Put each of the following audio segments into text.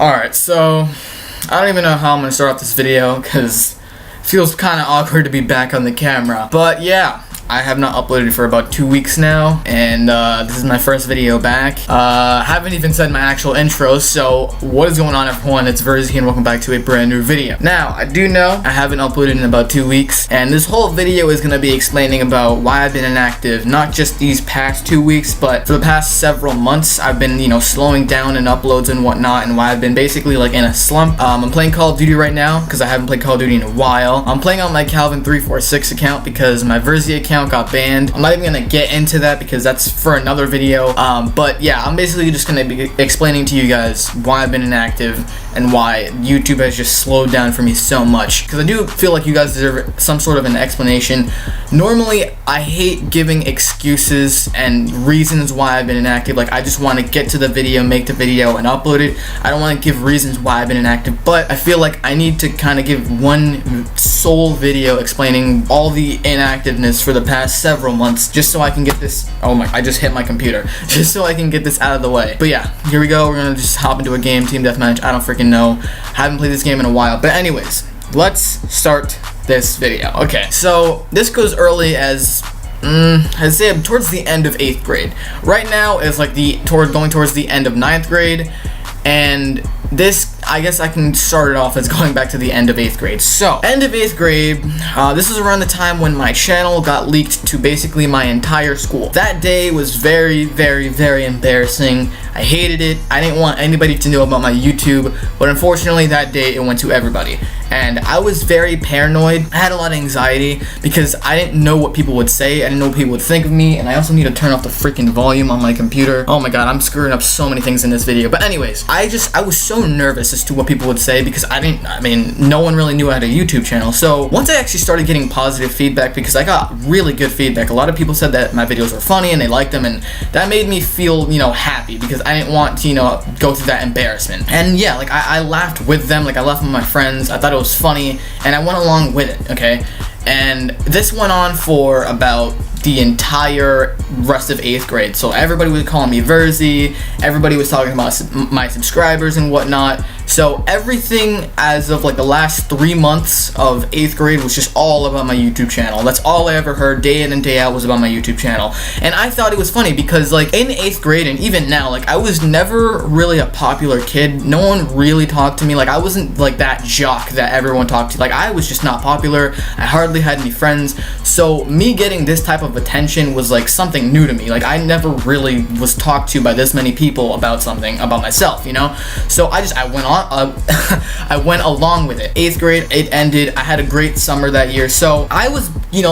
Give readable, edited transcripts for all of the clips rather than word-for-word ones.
Alright, so I don't even know how I'm gonna start off this video because it feels kind of awkward to be back on the camera. But yeah, I have not uploaded for about 2 weeks now, and this is my first video back. Haven't even said my actual intro, so what is going on, everyone? It's Verzi and welcome back to a brand new video. Now, I do know I haven't uploaded in about 2 weeks, and this whole video is going to be explaining about why I've been inactive, not just these past 2 weeks, but for the past several months. I've been, slowing down in uploads and whatnot, and why I've been basically like in a slump. I'm playing Call of Duty right now, because I haven't played Call of Duty in a while. I'm playing on my Calvin346 account, because my Verzi account got banned. I'm not even gonna get into that because that's for another video. But yeah, I'm basically just gonna be explaining to you guys why I've been inactive and why YouTube has just slowed down for me so much, because I do feel like you guys deserve some sort of an explanation. Normally, I hate giving excuses and reasons why I've been inactive. Like, I just want to get to the video, make the video, and upload it. I don't want to give reasons why I've been inactive, but I feel like I need to kind of give one sole video explaining all the inactiveness for the past several months, just so I can get this. Oh my, I just hit my computer. Just so I can get this out of the way. But yeah, here we go. We're gonna just hop into a game, team deathmatch. I don't freaking know. Haven't played this game in a while. But anyways, let's start this video. Okay, so this goes early as I'd say towards the end of 8th grade. Right now is like going towards the end of 9th grade, and this, I guess I can start it off as going back to the end of 8th grade. So, end of 8th grade, this was around the time when my channel got leaked to basically my entire school. That day was very, very, very embarrassing. I hated it. I didn't want anybody to know about my YouTube, but unfortunately that day it went to everybody. And I was very paranoid. I had a lot of anxiety because I didn't know what people would say. I didn't know what people would think of me, and I also need to turn off the freaking volume on my computer. Oh my god, I'm screwing up so many things in this video. But anyways, I was so nervous as to what people would say because no one really knew I had a YouTube channel. So once I actually started getting positive feedback, because I got really good feedback, a lot of people said that my videos were funny and they liked them, and that made me feel, happy, because I didn't want to, go through that embarrassment. And yeah, like I laughed with them, like I laughed with my friends. I thought it was funny, and I went along with it, okay? And this went on for about the entire rest of 8th grade. So everybody was calling me Verzi, everybody was talking about my subscribers and whatnot. So everything as of like the last 3 months of 8th grade was just all about my YouTube channel. That's all I ever heard day in and day out was about my YouTube channel. And I thought it was funny because like in 8th grade and even now, like I was never really a popular kid. No one really talked to me. Like I wasn't like that jock that everyone talked to. Like I was just not popular. I hardly had any friends. So me getting this type of attention was like something new to me. Like I never really was talked to by this many people about something about myself, So I went on. I went along with it. 8th grade, it ended. I had a great summer that year, so I was,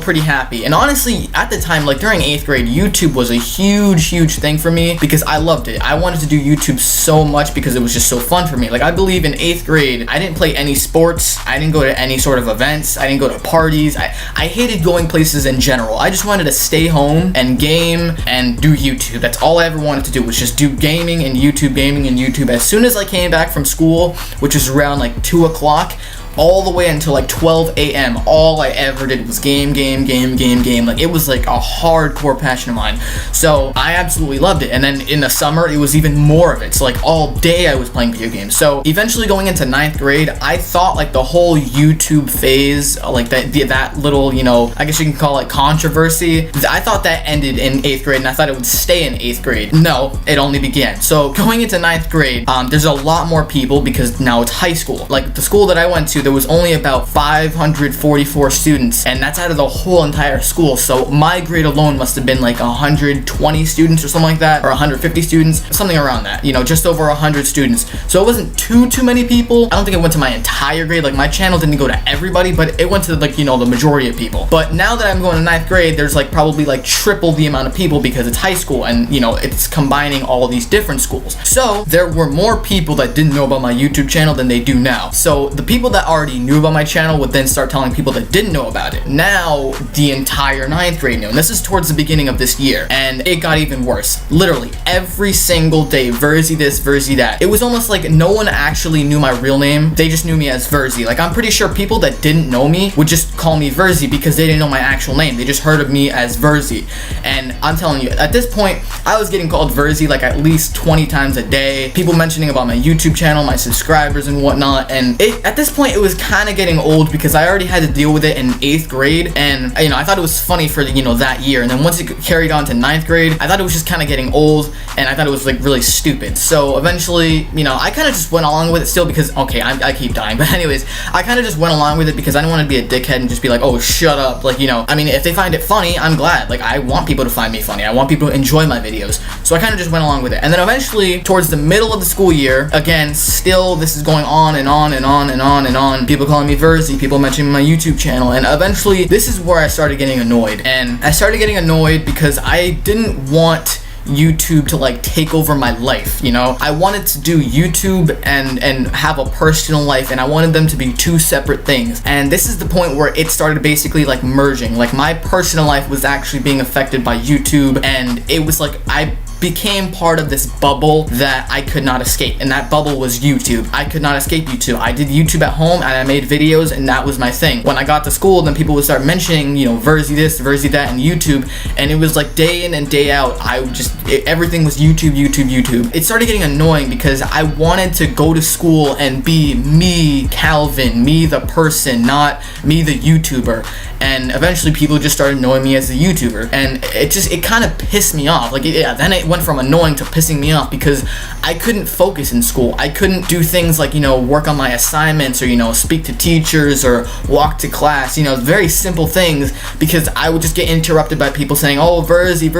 pretty happy. And honestly, at the time, like during 8th grade, YouTube was a huge thing for me because I loved it. I wanted to do YouTube so much because it was just so fun for me. Like I believe in 8th grade, I didn't play any sports. I didn't go to any sort of events. I didn't go to parties. I hated going places in general. I just wanted to stay home and game and do YouTube. That's all I ever wanted to do, was just do gaming and YouTube. As soon as I came back from school, which was around like 2 o'clock, all the way until like 12 a.m. all I ever did was game. Like it was like a hardcore passion of mine. So I absolutely loved it. And then in the summer, it was even more of it. So like all day I was playing video games. So eventually going into 9th grade, I thought like the whole YouTube phase, like that little, I guess you can call it controversy, I thought that ended in 8th grade, and I thought it would stay in 8th grade. No, it only began. So going into 9th grade, there's a lot more people because now it's high school. Like the school that I went to, there was only about 544 students, and that's out of the whole entire school. So my grade alone must have been like 120 students or something like that, or 150 students, something around that, just over 100 students. So it wasn't too many people. I don't think it went to my entire grade. Like my channel didn't go to everybody, but it went to like, the majority of people. But now that I'm going to 9th grade, there's like probably like triple the amount of people because it's high school, and it's combining all these different schools. So there were more people that didn't know about my YouTube channel than they do now. So the people that already knew about my channel would then start telling people that didn't know about it. Now, the entire 9th grade knew, and this is towards the beginning of this year, and it got even worse. Literally, every single day, Verzi this, Verzi that. It was almost like no one actually knew my real name. They just knew me as Verzi. Like, I'm pretty sure people that didn't know me would just call me Verzi because they didn't know my actual name. They just heard of me as Verzi. And I'm telling you, at this point, I was getting called Verzi like at least 20 times a day. People mentioning about my YouTube channel, my subscribers and whatnot. And at this point, it was kind of getting old because I already had to deal with it in 8th grade. And, you know, I thought it was funny for, you know, that year. And then once it carried on to 9th grade, I thought it was just kind of getting old. And I thought it was like really stupid. So eventually, you know, I kind of just went along with it still because, okay, I keep dying. But anyways, I kind of just went along with it because I didn't want to be a dickhead and just be like, oh, shut up. Like, you know, I mean, if they find it funny, I'm glad. Like, I want people to find me funny. I want people to enjoy my videos. So I kind of just went along with it. And then eventually, towards the middle of the school year, again, still this is going on and on and on and on and on. People calling me Verzi, people mentioning my YouTube channel. And eventually, this is where I started getting annoyed. And I started getting annoyed because I didn't want YouTube to like take over my life, you know. I wanted to do YouTube and have a personal life, and I wanted them to be two separate things. And this is the point where it started basically like merging. Like, my personal life was actually being affected by YouTube, and it was like I became part of this bubble that I could not escape, and that bubble was YouTube. I could not escape YouTube. I did YouTube at home and I made videos, and that was my thing. When I got to school, then people would start mentioning, you know, Verzi this, Verzi that, and YouTube, and it was like day in and day out, everything was YouTube, YouTube, YouTube. It started getting annoying because I wanted to go to school and be me, Calvin, me the person, not me the YouTuber. And eventually people just started knowing me as a YouTuber, and it kind of pissed me off. Like, then it went from annoying to pissing me off because I couldn't focus in school. I couldn't do things like, you know, work on my assignments or, you know, speak to teachers or walk to class, you know, very simple things, because I would just get interrupted by people saying, oh, Verzi,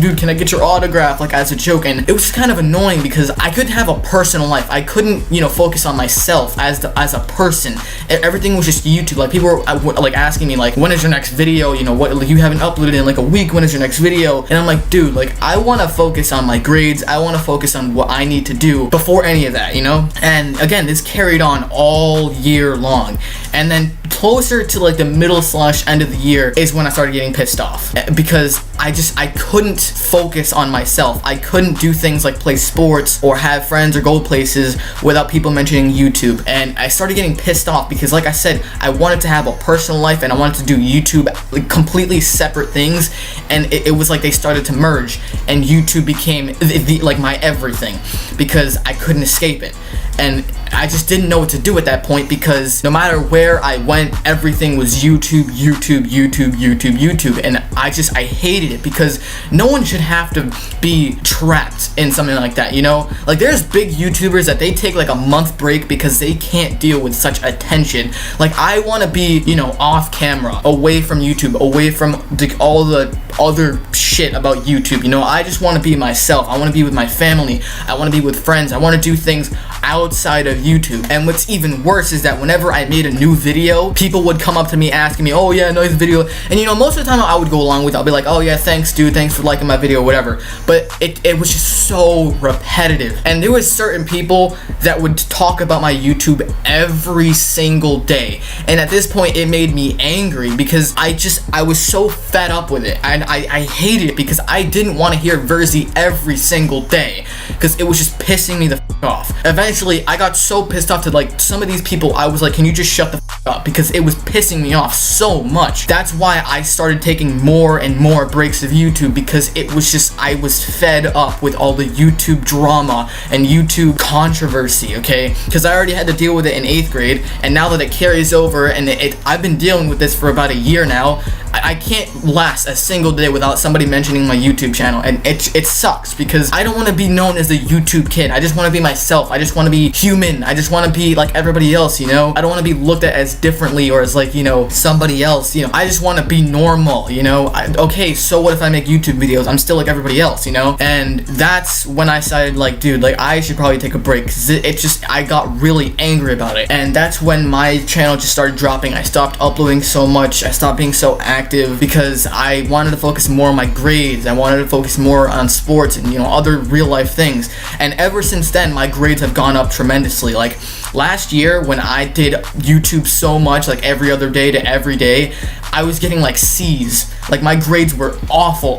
dude, can I get your autograph, like as a joke. And it was just kind of annoying because I couldn't have a personal life. I couldn't, you know, focus on myself as a person. Everything was just YouTube. Like, people were like asking me like, when is your next video, you know, what, you haven't uploaded in like a week, when is your next video? And I'm like, dude, like, I want to focus on my grades. I want to focus on what I need to do before any of that, you know. And again, this carried on all year long, and then closer to like the middle/end of the year is when I started getting pissed off, because I couldn't focus on myself. I couldn't do things like play sports or have friends or go places without people mentioning YouTube. And I started getting pissed off because, like I said, I wanted to have a personal life and I wanted to do YouTube, like completely separate things. And it was like they started to merge, and YouTube became like my everything because I couldn't escape it. And I just didn't know what to do at that point, because no matter where I went, everything was YouTube, YouTube, YouTube, YouTube, YouTube. And I hated it, because no one should have to be trapped in something like that, you know? Like, there's big YouTubers that they take like a month break because they can't deal with such attention. Like, I want to be, you know, off camera, away from YouTube, away from all the other shit about YouTube, you know? I just want to be myself. I want to be with my family. I want to be with friends. I want to do things outside of YouTube. And what's even worse is that whenever I made a new video, people would come up to me asking me, oh yeah, nice video. And you know, most of the time I would go along with it. I'll be like, oh yeah, thanks dude, thanks for liking my video, whatever. But it was just so repetitive. And there was certain people that would talk about my YouTube every single day. And at this point, it made me angry because I was so fed up with it. And I hated it because I didn't want to hear Verzi every single day, because it was just pissing me the f off. Eventually, I got so pissed off to like some of these people, I was like, can you just shut the f up? Because it was pissing me off so much. That's why I started taking more and more breaks of YouTube, because it was just, I was fed up with all the YouTube drama and YouTube controversy, okay? Because I already had to deal with it in 8th grade, and now that it carries over, and I've been dealing with this for about a year now, I can't last a single day without somebody mentioning my YouTube channel, and it sucks, because I don't want to be known as the YouTube kid. I just want to be myself. I just want to be human. I just want to be like everybody else, you know? I don't want to be looked at as differently or as like, you know, somebody else, you know? I just want to be normal, you know? Okay, so what if I make YouTube videos? I'm still like everybody else, you know? And that's when I decided, like, dude, like, I should probably take a break, because I got really angry about it. And that's when my channel just started dropping. I stopped uploading so much. I stopped being so active. active because I wanted to focus more on my grades. I wanted to focus more on sports and, you know, other real life things. And ever since then, my grades have gone up tremendously. Like last year when I did YouTube so much, like every other day to every day, I was getting like C's. Like my grades were awful.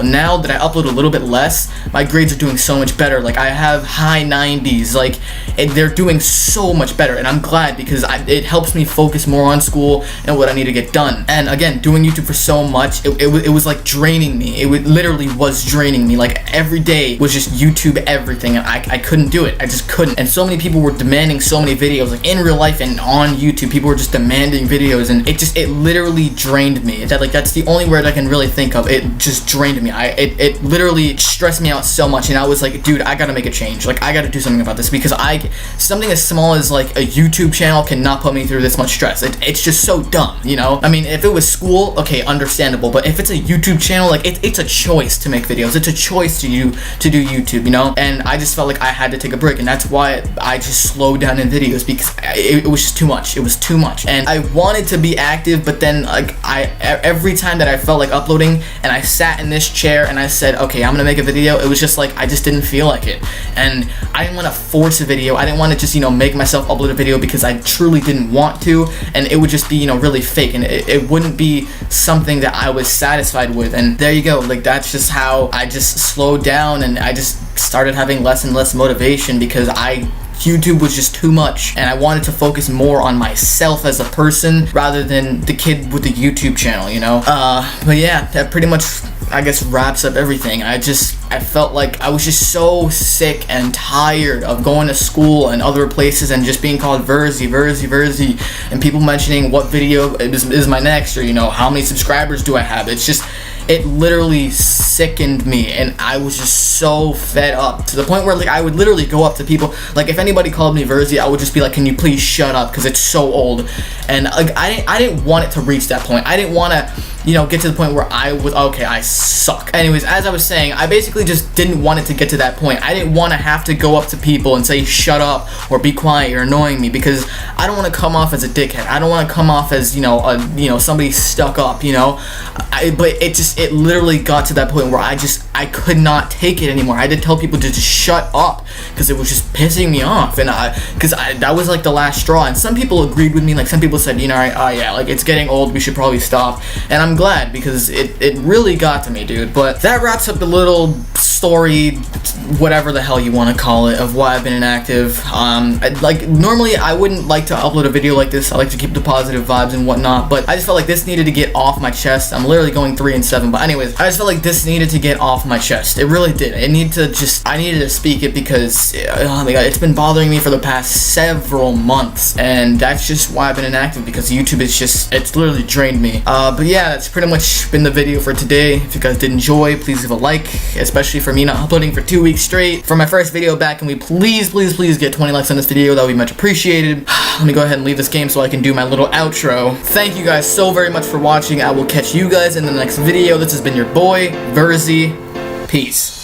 And now that I upload a little bit less, my grades are doing so much better. Like I have high 90s, like they're doing so much better, and I'm glad because it helps me focus more on school and what I need to get done. And again, doing YouTube for so much, it was like draining me. It literally was draining me. Like every day was just YouTube everything, and I couldn't do it. I just couldn't. And so many people were demanding so many videos, like in real life and on YouTube. People were just demanding videos, and it literally drained me. That's the only word I can really think of. It just drained me. It literally stressed me out so much, and I was like, dude, I gotta make a change. Like I gotta do something about this because something as small as like a YouTube channel cannot put me through this much stress. It's just so dumb, you know? I mean, if it was school, okay, understandable, but if it's a YouTube channel, like it's a choice to make videos. It's a choice to do YouTube, you know? And I just felt like I had to take a break, and that's why I just slowed down in videos because it was just too much. It was too much. And I wanted to be active, but then like every time that I felt like uploading and I sat in this chair and I said, okay, I'm gonna make a video, it was just like I just didn't feel like it. And I didn't want to force a video. I didn't want to just, you know, make myself upload a video because I truly didn't want to, and it would just be, you know, really fake, and it wouldn't be something that I was satisfied with. And there you go. Like that's just how I just slowed down, and I just started having less and less motivation because YouTube was just too much, and I wanted to focus more on myself as a person rather than the kid with the YouTube channel, you know? But yeah, that pretty much, I guess, wraps up everything. I felt like I was just so sick and tired of going to school and other places and just being called Verzi, and people mentioning what video is my next, or, you know, how many subscribers do I have. It literally sickened me, and I was just so fed up to the point where like I would literally go up to people, like if anybody called me Verzi, I would just be like, can you please shut up, because it's so old. And like I didn't want it to reach that point. I didn't want to, you know, get to the point where I suck. Anyways, as I was saying, I basically just didn't want it to get to that point. I didn't want to have to go up to people and say shut up or be quiet, you're annoying me, because I don't want to come off as a dickhead. I don't want to come off as, you know, somebody stuck up, you know. But it literally got to that point where I could not take it anymore. I had to tell people to just shut up because it was just pissing me off, and that was like the last straw. And some people agreed with me. Like some people said, you know, yeah, like it's getting old, we should probably stop. And I'm glad, because it really got to me, dude. But that wraps up the little story, whatever the hell you want to call it, of why I've been inactive. Like normally I wouldn't like to upload a video like this. I like to keep the positive vibes and whatnot, but I just felt like this needed to get off my chest. I'm literally going 3 and 7, but anyways, I just felt like this needed to get off my chest. It really did. I needed to speak it because, oh my god, it's been bothering me for the past several months, and that's just why I've been inactive, because YouTube it's literally drained me. But yeah, that's pretty much been the video for today. If you guys did enjoy, please leave a like, especially for me not uploading for 2 weeks straight. For my first video back, can we please get 20 likes on this video? That would be much appreciated. Let me go ahead and leave this game so I can do my little outro. Thank you guys so very much for watching. I will catch you guys in the next video. This has been your boy, Verzi. Peace.